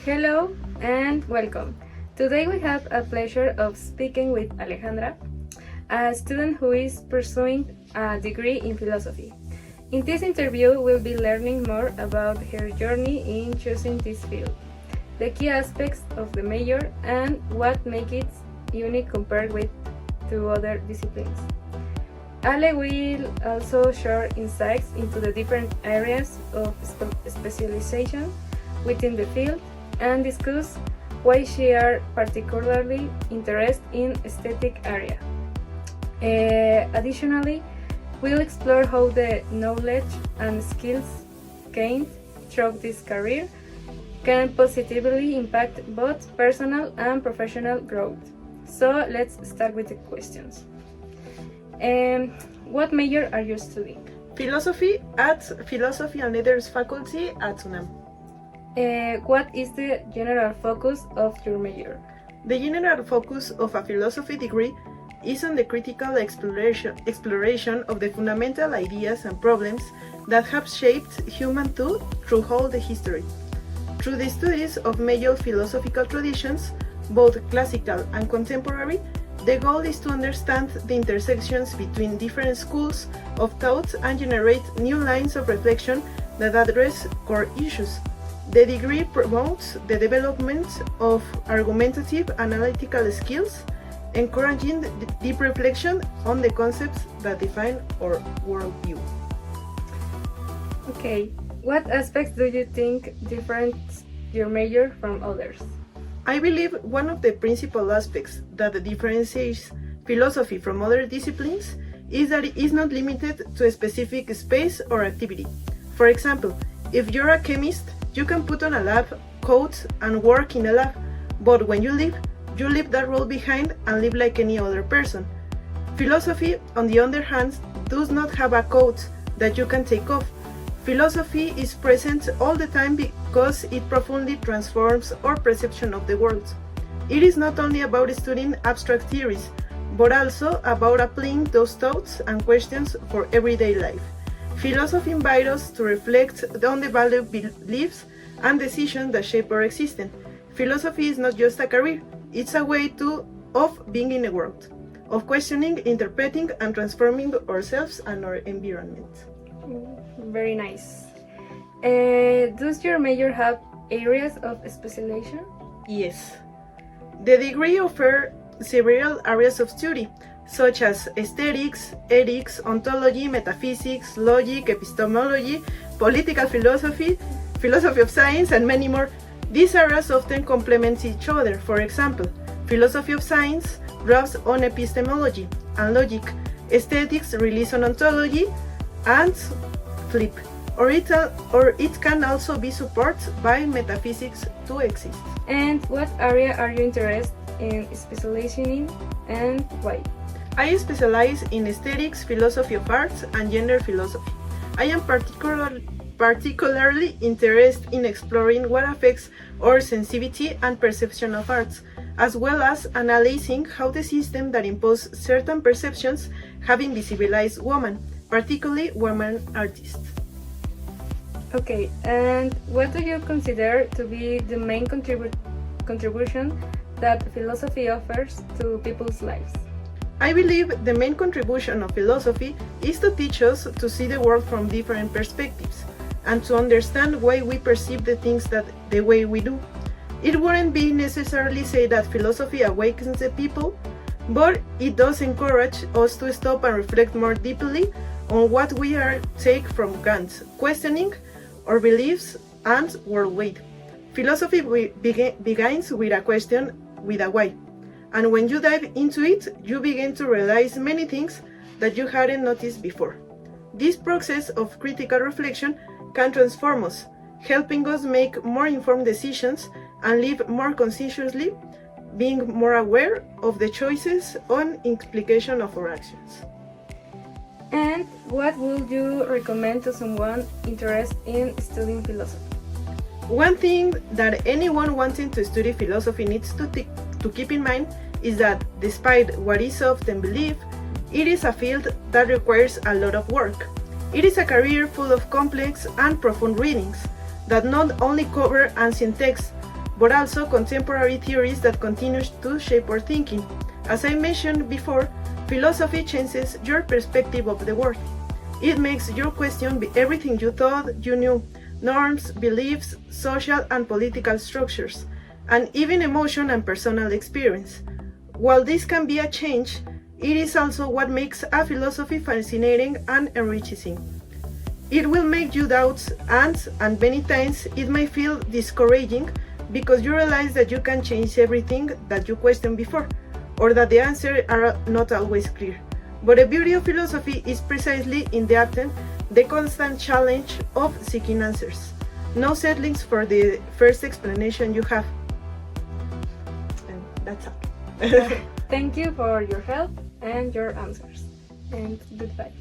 Hello and welcome. Today we have a pleasure of speaking with Alejandra, a student who is pursuing a degree in philosophy. In this interview, we'll be learning more about her journey in choosing this field, the key aspects of the major, and what makes it unique compared with to other disciplines. Ale will also share insights into the different areas of specialization within the field and discuss why she are particularly interested in aesthetic area. Additionally, we'll explore how the knowledge and skills gained through this career can positively impact both personal and professional growth. So let's start with the questions. What major are you studying? Philosophy at Philosophy and Letters faculty at UNAM. What is the general focus of your major? The general focus of a philosophy degree is on the critical exploration of the fundamental ideas and problems that have shaped human thought through all the history. Through the studies of major philosophical traditions, both classical and contemporary, the goal is to understand the intersections between different schools of thought and generate new lines of reflection that address core issues. The degree promotes the development of argumentative analytical skills, encouraging deep reflection on the concepts that define our worldview. Okay, what aspects do you think differentiate your major from others? I believe one of the principal aspects that differentiates philosophy from other disciplines is that it is not limited to a specific space or activity. For example, if you're a chemist, you can put on a lab coat and work in a lab, but when you leave that role behind and live like any other person. Philosophy, on the other hand, does not have a coat that you can take off. Philosophy is present all the time because it profoundly transforms our perception of the world. It is not only about studying abstract theories, but also about applying those thoughts and questions for everyday life. Philosophy invites us to reflect on the valued beliefs and decisions that shape our existence. Philosophy is not just a career, it's a way of being in the world, of questioning, interpreting, and transforming ourselves and our environment. Very nice. Does your major have areas of specialization? Yes. The degree offers several areas of study, such as aesthetics, ethics, ontology, metaphysics, logic, epistemology, political philosophy, philosophy of science, and many more. These areas often complement each other. For example, philosophy of science draws on epistemology and logic, aesthetics relies on ontology, and flip, or it can also be supported by metaphysics to exist. And what area are you interested in specializing in and why? I specialize in aesthetics, philosophy of arts, and gender philosophy. I am particularly interested in exploring what affects our sensitivity and perception of arts, as well as analyzing how the system that imposes certain perceptions have invisibilized women, particularly women artists. Okay, and what do you consider to be the main contribution that philosophy offers to people's lives? I believe the main contribution of philosophy is to teach us to see the world from different perspectives and to understand why we perceive the things the way we do. It wouldn't be necessarily say that philosophy awakens the people, but it does encourage us to stop and reflect more deeply on what we are take from Kant, questioning our beliefs and worldview. Philosophy begins with a question with a why, and when you dive into it, you begin to realize many things that you hadn't noticed before. This process of critical reflection can transform us, helping us make more informed decisions and live more consciously, being more aware of the choices and implication of our actions. And what would you recommend to someone interested in studying philosophy? One thing that anyone wanting to study philosophy needs to keep in mind is that despite what is often believed, it is a field that requires a lot of work. It is a career full of complex and profound readings that not only cover ancient texts, but also contemporary theories that continue to shape our thinking. As I mentioned before, philosophy changes your perspective of the world. It makes you question everything you thought you knew, norms, beliefs, social and political structures, and even emotion and personal experience. While this can be a change, it is also what makes a philosophy fascinating and enriching. It will make you doubt, and many times it may feel discouraging because you realize that you can change everything that you questioned before, or that the answers are not always clear. But the beauty of philosophy is precisely in the constant challenge of seeking answers. No settlings for the first explanation you have. And that's all. Thank you for your help and your answers. And goodbye.